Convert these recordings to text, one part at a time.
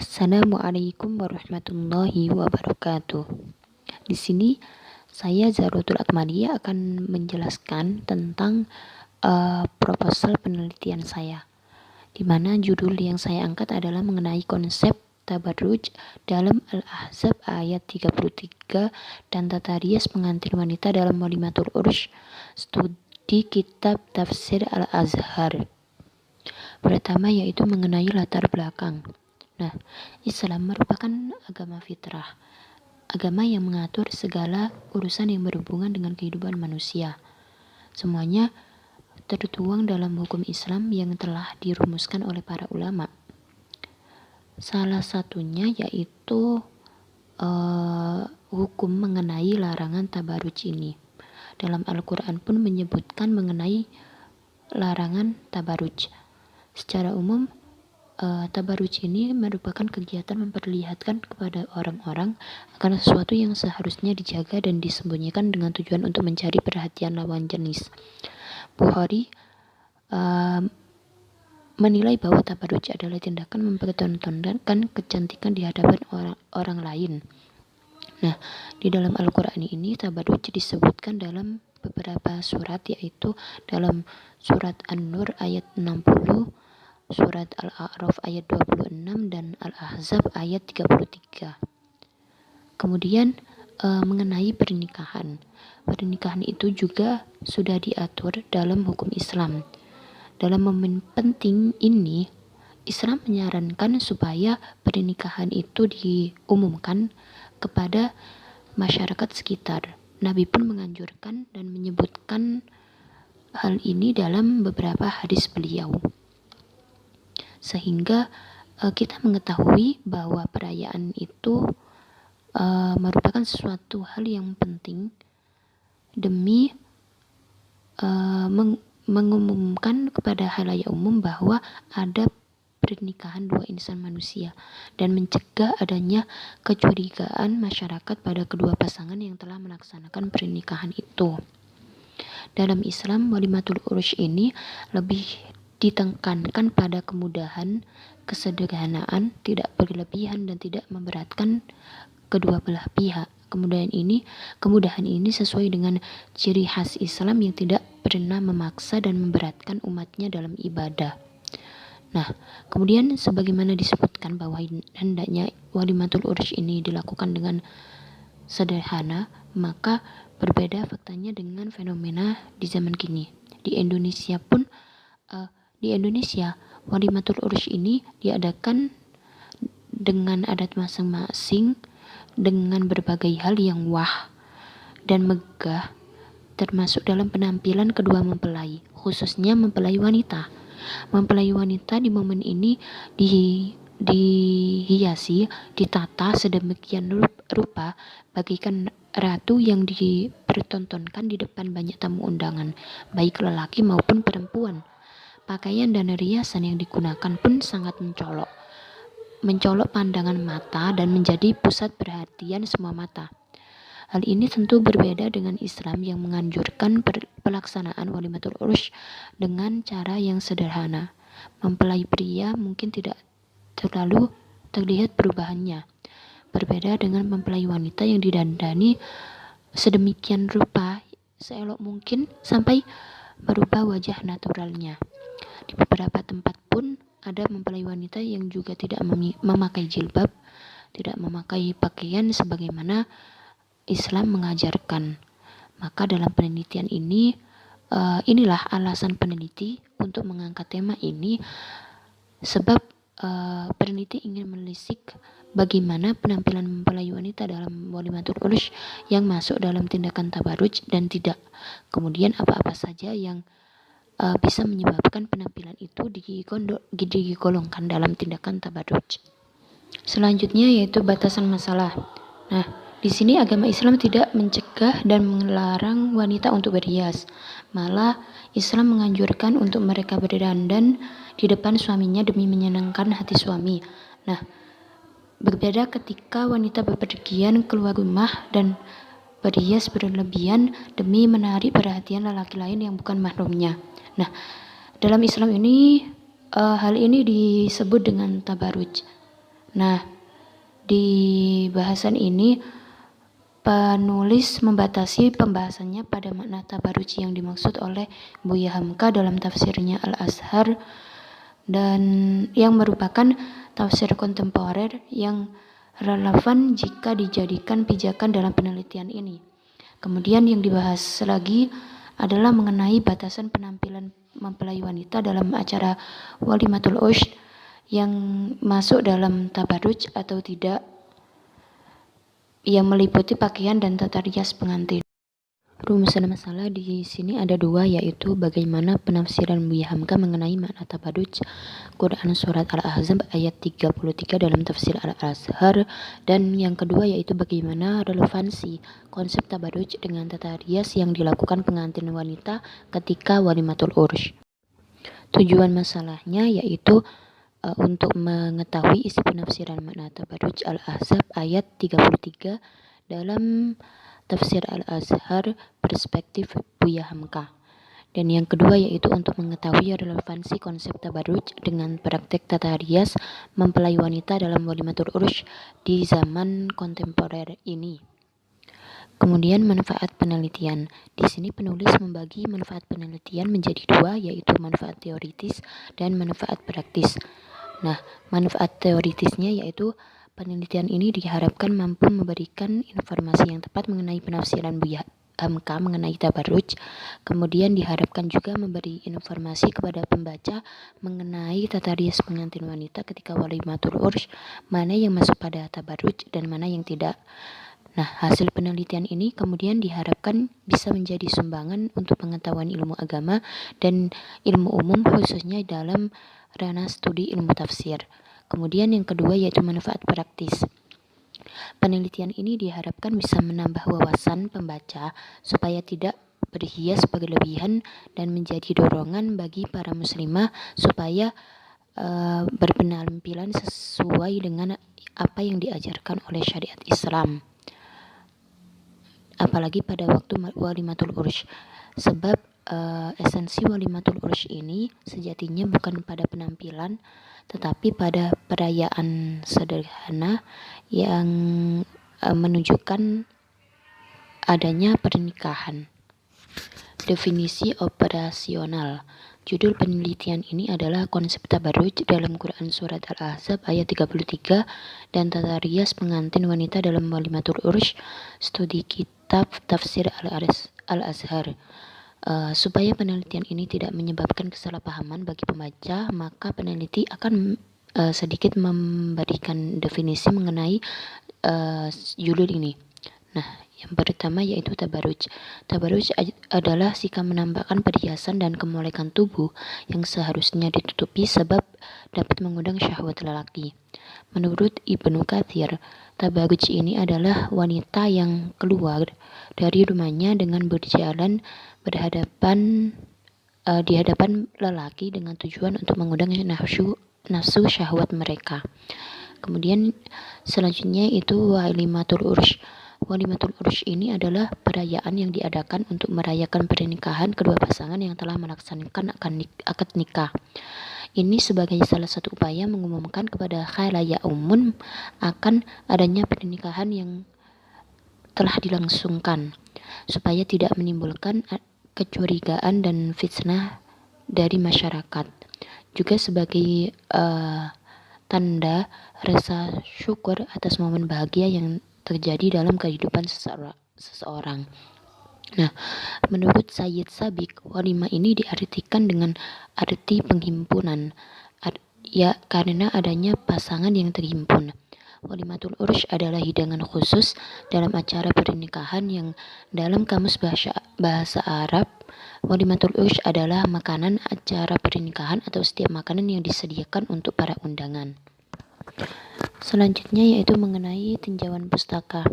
Assalamualaikum warahmatullahi wabarakatuh. Di sini saya Zahratul Akmalia akan menjelaskan tentang proposal penelitian saya, di mana judul yang saya angkat adalah mengenai konsep tabarruj dalam Al-Ahzab ayat 33 dan tata rias pengantin wanita dalam Walimatul Ursh, studi kitab tafsir Al-Azhar. Pertama yaitu mengenai latar belakang. Nah, Islam merupakan agama fitrah, agama yang mengatur segala urusan yang berhubungan dengan kehidupan manusia. Semuanya tertuang dalam hukum Islam yang telah dirumuskan oleh para ulama. Salah satunya yaitu hukum mengenai larangan tabarruj ini. Dalam Al-Quran pun menyebutkan mengenai larangan tabarruj. Secara umum, tabarruj ini merupakan kegiatan memperlihatkan kepada orang-orang akan sesuatu yang seharusnya dijaga dan disembunyikan dengan tujuan untuk mencari perhatian lawan jenis. Bukhari menilai bahwa tabarruj adalah tindakan mempertontonkan kecantikan di hadapan orang lain. Nah, di dalam Al-Quran ini tabarruj disebutkan dalam beberapa surat, yaitu dalam surat An-Nur ayat 60, surat Al-A'raf ayat 26 dan Al-Ahzab ayat 33. Kemudian mengenai pernikahan. Pernikahan itu juga sudah diatur dalam hukum Islam. Dalam momen penting ini, Islam menyarankan supaya pernikahan itu diumumkan kepada masyarakat sekitar. Nabi pun menganjurkan dan menyebutkan hal ini dalam beberapa hadis beliau. Sehingga kita mengetahui bahwa perayaan itu merupakan sesuatu hal yang penting demi mengumumkan kepada halayak umum bahwa ada pernikahan dua insan manusia dan mencegah adanya kecurigaan masyarakat pada kedua pasangan yang telah melaksanakan pernikahan itu. Dalam Islam, Walimatul Ursh ini lebih ditekankan pada kemudahan, kesederhanaan, tidak berlebihan dan tidak memberatkan kedua belah pihak. Kemudahan ini sesuai dengan ciri khas Islam yang tidak pernah memaksa dan memberatkan umatnya dalam ibadah. Nah, kemudian sebagaimana disebutkan bahwa hendaknya Walimatul Ursh ini dilakukan dengan sederhana, maka berbeda faktanya dengan fenomena di zaman kini. Di Indonesia pun Walimatul Ursh ini diadakan dengan adat masing-masing dengan berbagai hal yang wah dan megah, termasuk dalam penampilan kedua mempelai, khususnya mempelai wanita. Mempelai wanita di momen ini dihiasi, ditata sedemikian rupa bagaikan ratu yang dipertontonkan di depan banyak tamu undangan, baik lelaki maupun perempuan. Pakaian dan riasan yang digunakan pun sangat mencolok pandangan mata dan menjadi pusat perhatian semua mata. Hal ini tentu berbeda dengan Islam yang menganjurkan pelaksanaan Walimatul Ursh dengan cara yang sederhana. Mempelai pria mungkin tidak terlalu terlihat perubahannya, berbeda dengan mempelai wanita yang didandani sedemikian rupa seelok mungkin sampai merubah wajah naturalnya. Di beberapa tempat pun ada mempelai wanita yang juga tidak memakai jilbab, tidak memakai pakaian sebagaimana Islam mengajarkan. Maka dalam penelitian ini, inilah alasan peneliti untuk mengangkat tema ini, sebab peneliti ingin menelisik bagaimana penampilan mempelai wanita dalam Walimatul Ursh yang masuk dalam tindakan tabarruj dan tidak. Kemudian apa-apa saja yang bisa menyebabkan penampilan itu digolongkan dalam tindakan tabarruj. Selanjutnya yaitu batasan masalah. Nah, di sini agama Islam tidak mencegah dan melarang wanita untuk berhias. Malah Islam menganjurkan untuk mereka berdandan di depan suaminya demi menyenangkan hati suami. Nah, berbeda ketika wanita bepergian keluar rumah dan berhias berlebihan demi menarik perhatian lelaki lain yang bukan mahramnya. Nah, dalam Islam ini hal ini disebut dengan tabarruj. Nah, di bahasan ini penulis membatasi pembahasannya pada makna tabaruj yang dimaksud oleh Buya Hamka dalam tafsirnya Al-Azhar dan yang merupakan tafsir kontemporer yang relevan jika dijadikan pijakan dalam penelitian ini. Kemudian yang dibahas lagi adalah mengenai batasan penampilan mempelai wanita dalam acara Walimatul Ushd yang masuk dalam tabaruj atau tidak, yang meliputi pakaian dan tata rias pengantin. Rumusan masalah di sini ada dua, yaitu bagaimana penafsiran Buya Hamka mengenai makna tabaruj Quran Surat Al-Ahzab ayat 33 dalam tafsir Al-Azhar, dan yang kedua yaitu bagaimana relevansi konsep tabaruj dengan tata rias yang dilakukan pengantin wanita ketika walimatul ursh. Tujuan masalahnya yaitu untuk mengetahui isi penafsiran makna tabaruj Al-Ahzab ayat 33 dalam tafsir Al-Azhar perspektif Buya Hamka. Dan yang kedua yaitu untuk mengetahui relevansi konsep tabaruj dengan praktek tata rias mempelai wanita dalam walimatul ursh di zaman kontemporer ini. Kemudian manfaat penelitian. Di sini penulis membagi manfaat penelitian menjadi dua, yaitu manfaat teoritis dan manfaat praktis. Nah, manfaat teoritisnya yaitu penelitian ini diharapkan mampu memberikan informasi yang tepat mengenai penafsiran Buya Hamka mengenai tabaruj. Kemudian diharapkan juga memberi informasi kepada pembaca mengenai tata rias pengantin wanita ketika walimatul ursh, mana yang masuk pada tabaruj dan mana yang tidak. Nah, hasil penelitian ini kemudian diharapkan bisa menjadi sumbangan untuk pengetahuan ilmu agama dan ilmu umum khususnya dalam ranah studi ilmu tafsir. Kemudian yang kedua yaitu manfaat praktis. Penelitian ini diharapkan bisa menambah wawasan pembaca supaya tidak berhias berlebihan dan menjadi dorongan bagi para muslimah supaya berpenampilan sesuai dengan apa yang diajarkan oleh syariat Islam, apalagi pada waktu walimatul ursh. Sebab esensi walimatul ursh ini sejatinya bukan pada penampilan, tetapi pada perayaan sederhana yang menunjukkan adanya pernikahan. Definisi operasional. Judul penelitian ini adalah konsep tabaruj dalam Quran Surat Al-Ahzab ayat 33 dan tata rias pengantin wanita dalam walimatul ursh, studi kitab tafsir Al-Azhar. Supaya penelitian ini tidak menyebabkan kesalahpahaman bagi pembaca, maka peneliti akan sedikit memberikan definisi mengenai judul ini. Nah, yang pertama yaitu tabaruj. Tabaruj adalah sikap menampakkan perhiasan dan kemolekan tubuh yang seharusnya ditutupi sebab dapat mengundang syahwat lelaki. Menurut Ibnu Katsir, tabaruj ini adalah wanita yang keluar dari rumahnya dengan berjalan di hadapan lelaki dengan tujuan untuk mengundang nafsu syahwat mereka. Kemudian selanjutnya itu walimatul ursh. Walimatul ursh ini adalah perayaan yang diadakan untuk merayakan pernikahan kedua pasangan yang telah melaksanakan akad nikah. Ini sebagai salah satu upaya mengumumkan kepada khalayak umum akan adanya pernikahan yang telah dilangsungkan, supaya tidak menimbulkan kecurigaan dan fitnah dari masyarakat. Juga sebagai tanda rasa syukur atas momen bahagia yang terjadi dalam kehidupan seseorang. Nah, menurut Sayyid Sabiq, walimah ini diartikan dengan arti penghimpunan, karena adanya pasangan yang terhimpun. Walimatul ursh adalah hidangan khusus dalam acara pernikahan yang dalam kamus bahasa Arab, walimatul ursh adalah makanan acara pernikahan atau setiap makanan yang disediakan untuk para undangan. Selanjutnya yaitu mengenai tinjauan pustaka.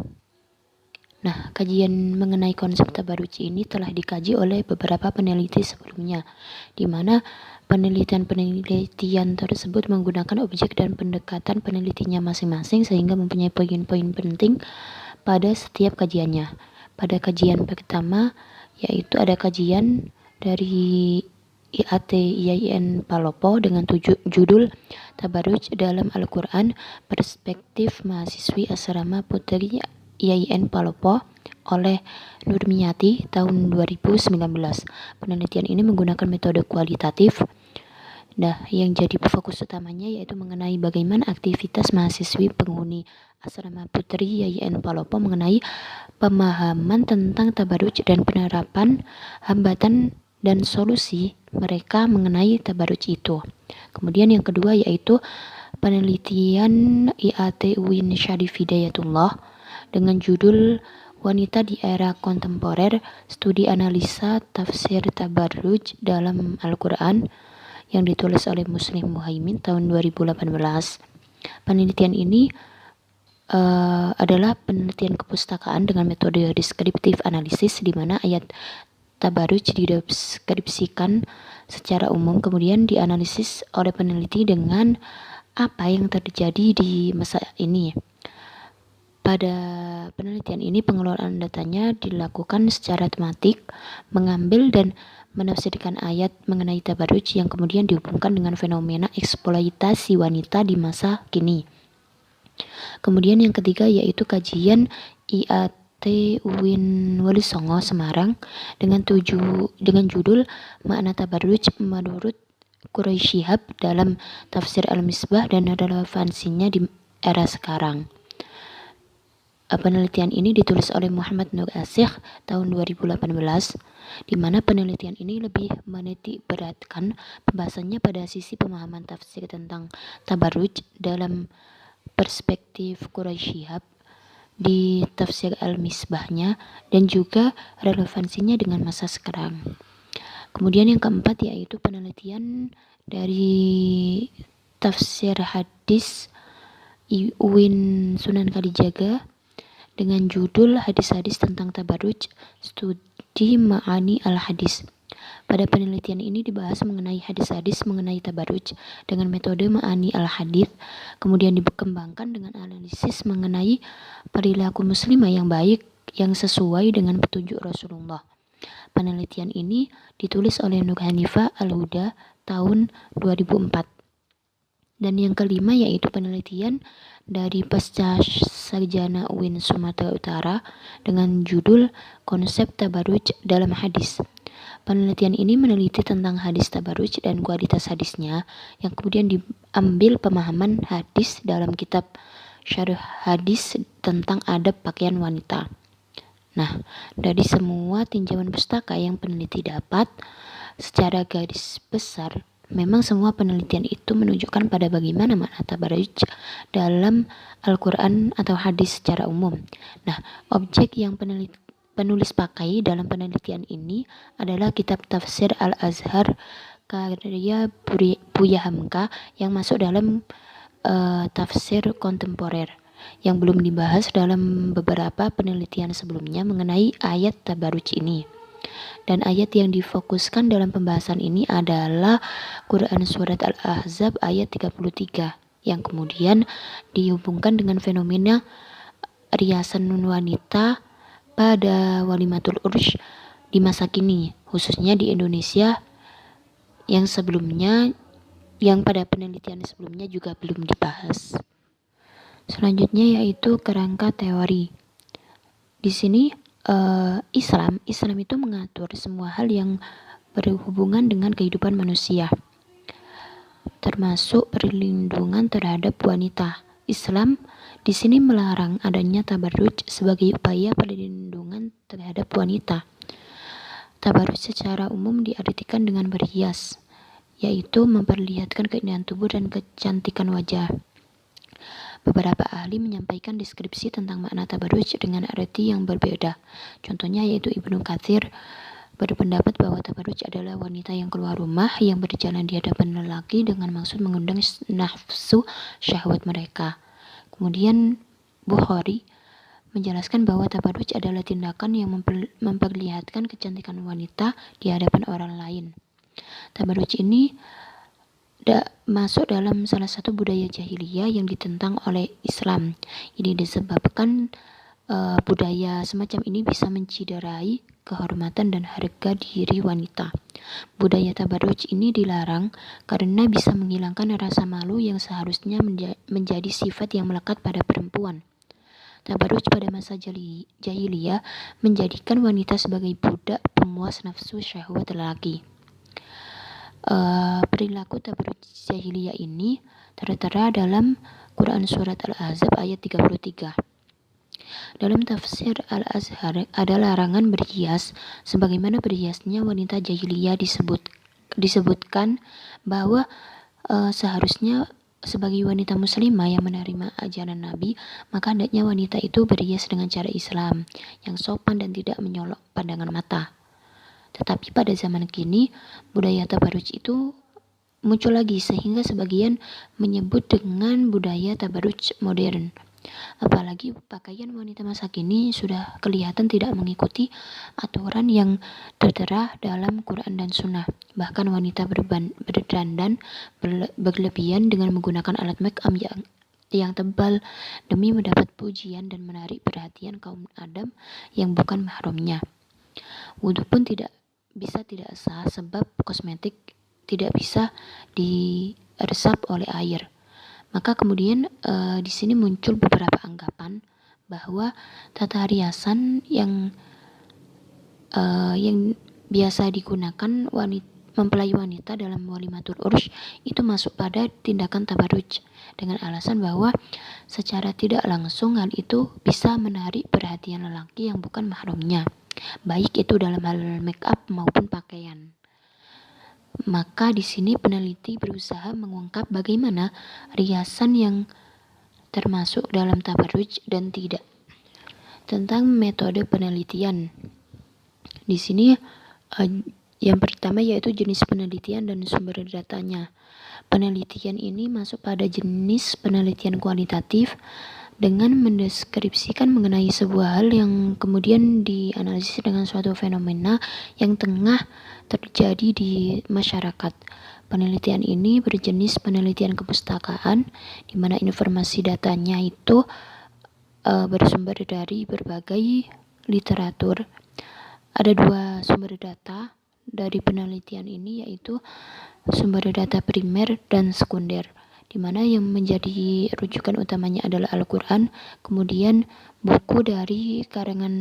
Nah, kajian mengenai konsep tabaruj ini telah dikaji oleh beberapa peneliti sebelumnya, di mana penelitian tersebut menggunakan objek dan pendekatan penelitinya masing-masing sehingga mempunyai poin-poin penting pada setiap kajiannya. Pada kajian pertama yaitu ada kajian dari IAIN Palopo dengan judul Tabarruj dalam Al-Quran, Perspektif Mahasiswi Asrama Putri IAIN Palopo oleh Nurmiyati tahun 2019. Penelitian ini menggunakan metode kualitatif. Nah, yang jadi fokus utamanya yaitu mengenai bagaimana aktivitas mahasiswi penghuni Asrama Putri IAIN Palopo mengenai pemahaman tentang tabarruj dan penerapan hambatan dan solusi mereka mengenai tabarruj itu. Kemudian yang kedua yaitu penelitian IAT UIN Syarif Hidayatullah dengan judul Wanita di Era Kontemporer, Studi Analisa Tafsir Tabarruj dalam Al-Quran yang ditulis oleh Muslim Muhaimin tahun 2018. Penelitian ini adalah penelitian kepustakaan dengan metode deskriptif analisis di mana ayat tabarruj dideskripsikan secara umum kemudian dianalisis oleh peneliti dengan apa yang terjadi di masa ini. Pada penelitian ini pengelolaan datanya dilakukan secara tematik, mengambil dan menafsirkan ayat mengenai tabarruj yang kemudian dihubungkan dengan fenomena eksploitasi wanita di masa kini. Kemudian yang ketiga yaitu kajian IAT UIN Walisongo Semarang dengan judul Makna Tabarruj menurut Quraisy Shihab dalam Tafsir Al-Misbah dan relevansinya di era sekarang. Penelitian ini ditulis oleh Muhammad Nur Asyikh tahun 2018, di mana penelitian ini lebih menitik beratkan pembahasannya pada sisi pemahaman tafsir tentang tabarruj dalam perspektif Quraisy Shihab di tafsir Al-Misbahnya dan juga relevansinya dengan masa sekarang. Kemudian yang keempat yaitu penelitian dari tafsir hadis UIN Sunan Kalijaga dengan judul Hadis-hadis tentang Tabarruj, Studi Ma'ani Al-Hadis. Pada penelitian ini dibahas mengenai hadis-hadis mengenai tabarruj dengan metode Ma'ani Al-Hadis, kemudian dikembangkan dengan analisis mengenai perilaku muslimah yang baik yang sesuai dengan petunjuk Rasulullah. Penelitian ini ditulis oleh Nur Hanifah Al-Huda tahun 2004. Dan yang kelima yaitu penelitian dari Pasca Sarjana UIN Sumatera Utara dengan judul Konsep Tabarruj dalam Hadis. Penelitian ini meneliti tentang hadis tabarruj dan kualitas hadisnya yang kemudian diambil pemahaman hadis dalam kitab Syarh Hadis tentang adab pakaian wanita. Nah, dari semua tinjauan pustaka yang peneliti dapat, secara garis besar memang semua penelitian itu menunjukkan pada bagaimana makna tabarruj dalam Al-Quran atau hadis secara umum. Nah, objek yang penulis pakai dalam penelitian ini adalah kitab Tafsir Al-Azhar karya Buya Hamka yang masuk dalam tafsir kontemporer yang belum dibahas dalam beberapa penelitian sebelumnya mengenai ayat tabarruj ini. Dan ayat yang difokuskan dalam pembahasan ini adalah Quran Surat Al-Ahzab ayat 33 yang kemudian dihubungkan dengan fenomena riasan wanita pada Walimatul Ursh di masa kini, khususnya di Indonesia yang pada penelitian sebelumnya juga belum dibahas. Selanjutnya yaitu kerangka teori. Di sini Islam itu mengatur semua hal yang berhubungan dengan kehidupan manusia, termasuk perlindungan terhadap wanita. Islam di sini melarang adanya tabarruj sebagai upaya perlindungan terhadap wanita. Tabarruj secara umum diartikan dengan berhias, yaitu memperlihatkan keindahan tubuh dan kecantikan wajah. Beberapa ahli menyampaikan deskripsi tentang makna tabarruj dengan arti yang berbeda. Contohnya yaitu Ibnu Katsir berpendapat bahwa tabarruj adalah wanita yang keluar rumah yang berjalan di hadapan lelaki dengan maksud mengundang nafsu syahwat mereka. Kemudian Bukhari menjelaskan bahwa tabarruj adalah tindakan yang memperlihatkan kecantikan wanita di hadapan orang lain. Tabarruj ini masuk dalam salah satu budaya jahiliyah yang ditentang oleh Islam. Ini disebabkan budaya semacam ini bisa menciderai kehormatan dan harga diri wanita. Budaya tabarruj ini dilarang karena bisa menghilangkan rasa malu yang seharusnya menjadi sifat yang melekat pada perempuan. Tabarruj pada masa jahiliyah menjadikan wanita sebagai budak pemuas nafsu syahwat lelaki. Perilaku tabarruj jahiliyah ini tertera dalam Quran Surat Al-Ahzab ayat 33. Dalam tafsir Al-Azhar ada larangan berhias, sebagaimana berhiasnya wanita jahiliyah disebutkan bahwa seharusnya sebagai wanita muslimah yang menerima ajaran Nabi, maka hendaknya wanita itu berhias dengan cara Islam yang sopan dan tidak menyolok pandangan mata. Tetapi pada zaman kini, budaya tabarruj itu muncul lagi sehingga sebagian menyebut dengan budaya tabarruj modern. Apalagi pakaian wanita masa kini sudah kelihatan tidak mengikuti aturan yang tertera dalam Quran dan Sunnah. Bahkan wanita berdandan berlebihan dengan menggunakan alat make up yang tebal demi mendapat pujian dan menarik perhatian kaum Adam yang bukan mahramnya. Wudhu pun tidak sah sebab kosmetik tidak bisa diresap oleh air. Maka kemudian di sini muncul beberapa anggapan bahwa tata riasan yang biasa digunakan mempelai wanita dalam walimatul ursh itu masuk pada tindakan tabarruj dengan alasan bahwa secara tidak langsung hal itu bisa menarik perhatian lelaki yang bukan mahramnya, baik itu dalam hal make up maupun pakaian. Maka di sini peneliti berusaha mengungkap bagaimana riasan yang termasuk dalam tabarruj dan tidak. Tentang metode penelitian. Di sini yang pertama yaitu jenis penelitian dan sumber datanya. Penelitian ini masuk pada jenis penelitian kualitatif dengan mendeskripsikan mengenai sebuah hal yang kemudian dianalisis dengan suatu fenomena yang tengah terjadi di masyarakat. Penelitian ini berjenis penelitian kepustakaan, di mana informasi datanya itu bersumber dari berbagai literatur. Ada dua sumber data dari penelitian ini, yaitu sumber data primer dan sekunder, di mana yang menjadi rujukan utamanya adalah Al-Quran, kemudian buku dari karangan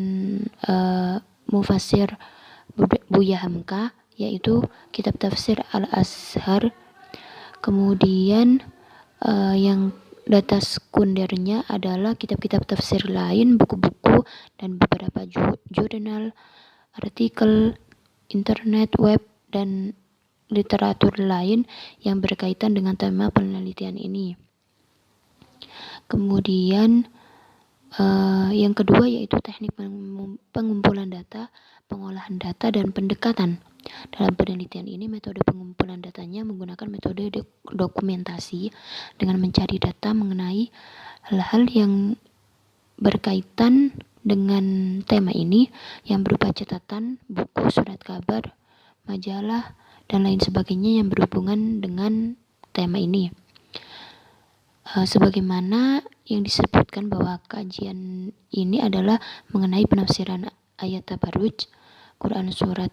Mufassir Buya Hamka, yaitu kitab tafsir Al-Azhar. Kemudian yang data sekundernya adalah kitab-kitab tafsir lain, buku-buku, dan beberapa jurnal, artikel, internet, web, dan literatur lain yang berkaitan dengan tema penelitian ini. Kemudian yang kedua yaitu teknik pengumpulan data, pengolahan data, dan pendekatan. Dalam penelitian ini, metode pengumpulan datanya menggunakan metode dokumentasi dengan mencari data mengenai hal-hal yang berkaitan dengan tema ini yang berupa catatan, buku, surat kabar, majalah, dan lain sebagainya yang berhubungan dengan tema ini. Sebagaimana yang disebutkan bahwa kajian ini adalah mengenai penafsiran ayat tabarruj Quran Surat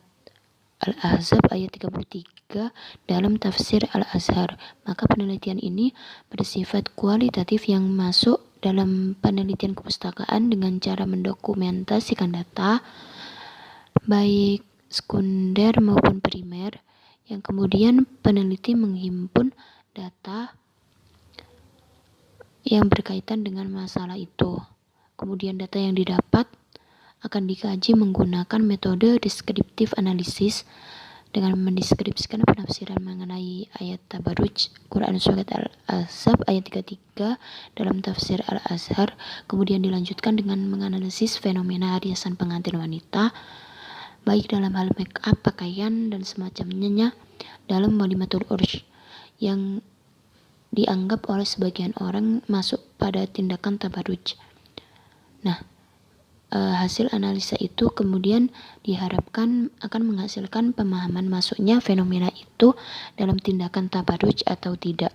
Al-Ahzab ayat 33 dalam tafsir Al-Azhar. Maka penelitian ini bersifat kualitatif yang masuk dalam penelitian kepustakaan dengan cara mendokumentasikan data baik sekunder maupun primer, yang kemudian peneliti menghimpun data yang berkaitan dengan masalah itu. Kemudian data yang didapat akan dikaji menggunakan metode deskriptif analisis dengan mendeskripsikan penafsiran mengenai ayat tabarruj Quran Surat Al-Ahzab ayat 33 dalam tafsir Al-Azhar. Kemudian dilanjutkan dengan menganalisis fenomena riasan pengantin wanita baik dalam hal make up, pakaian, dan semacamnya dalam walimatul ursh yang dianggap oleh sebagian orang masuk pada tindakan tabarruj. Nah, hasil analisa itu kemudian diharapkan akan menghasilkan pemahaman masuknya fenomena itu dalam tindakan tabarruj atau tidak.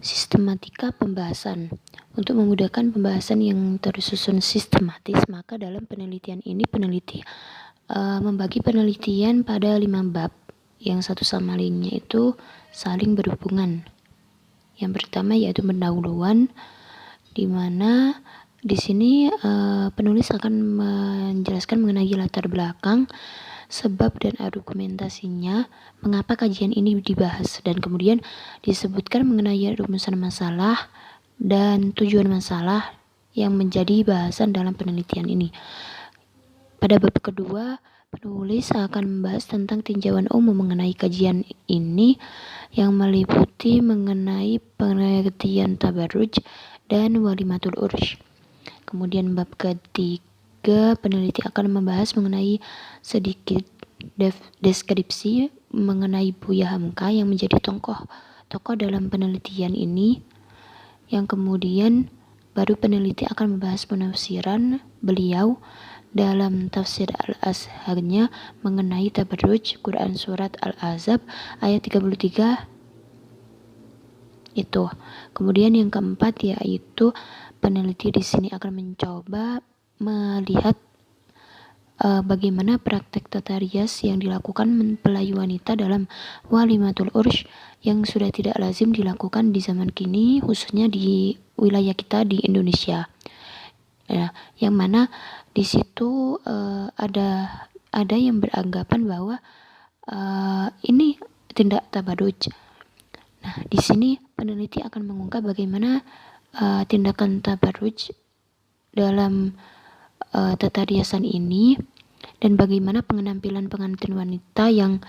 Sistematika pembahasan. Untuk memudahkan pembahasan yang tersusun sistematis, maka dalam penelitian ini peneliti membagi penelitian pada 5 bab yang satu sama lainnya itu saling berhubungan. Yang pertama yaitu pendahuluan, di mana di sini penulis akan menjelaskan mengenai latar belakang, sebab dan argumentasinya, mengapa kajian ini dibahas, dan kemudian disebutkan mengenai rumusan masalah dan tujuan masalah yang menjadi bahasan dalam penelitian ini. Pada bab kedua, penulis akan membahas tentang tinjauan umum mengenai kajian ini yang meliputi mengenai pengertian tabarruj dan walimatul ursh. Kemudian bab ketiga, peneliti akan membahas mengenai sedikit deskripsi mengenai Buya Hamka yang menjadi tokoh dalam penelitian ini. Yang kemudian baru peneliti akan membahas penafsiran beliau dalam tafsir Al-Azharnya mengenai tabarruj Quran surat Al-Ahzab ayat 33 itu. Kemudian yang keempat yaitu peneliti di sini akan mencoba melihat bagaimana praktek tata rias yang dilakukan mempelai wanita dalam walimatul ursh yang sudah tidak lazim dilakukan di zaman kini, khususnya di wilayah kita di Indonesia. Yang mana di situ ada yang beranggapan bahwa ini tindak tabarruj. Nah, di sini peneliti akan mengungkap bagaimana tindakan tabarruj dalam tata riasan ini dan bagaimana penampilan pengantin wanita yang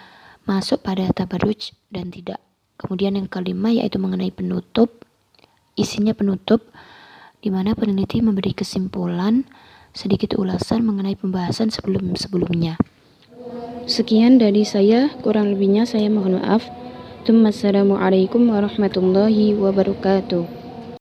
masuk pada tabarruj dan tidak. Kemudian yang kelima yaitu mengenai penutup, isinya penutup, di mana peneliti memberi kesimpulan, sedikit ulasan mengenai pembahasan sebelum-sebelumnya. Sekian dari saya, kurang lebihnya saya mohon maaf. Assalamualaikum warahmatullahi wabarakatuh.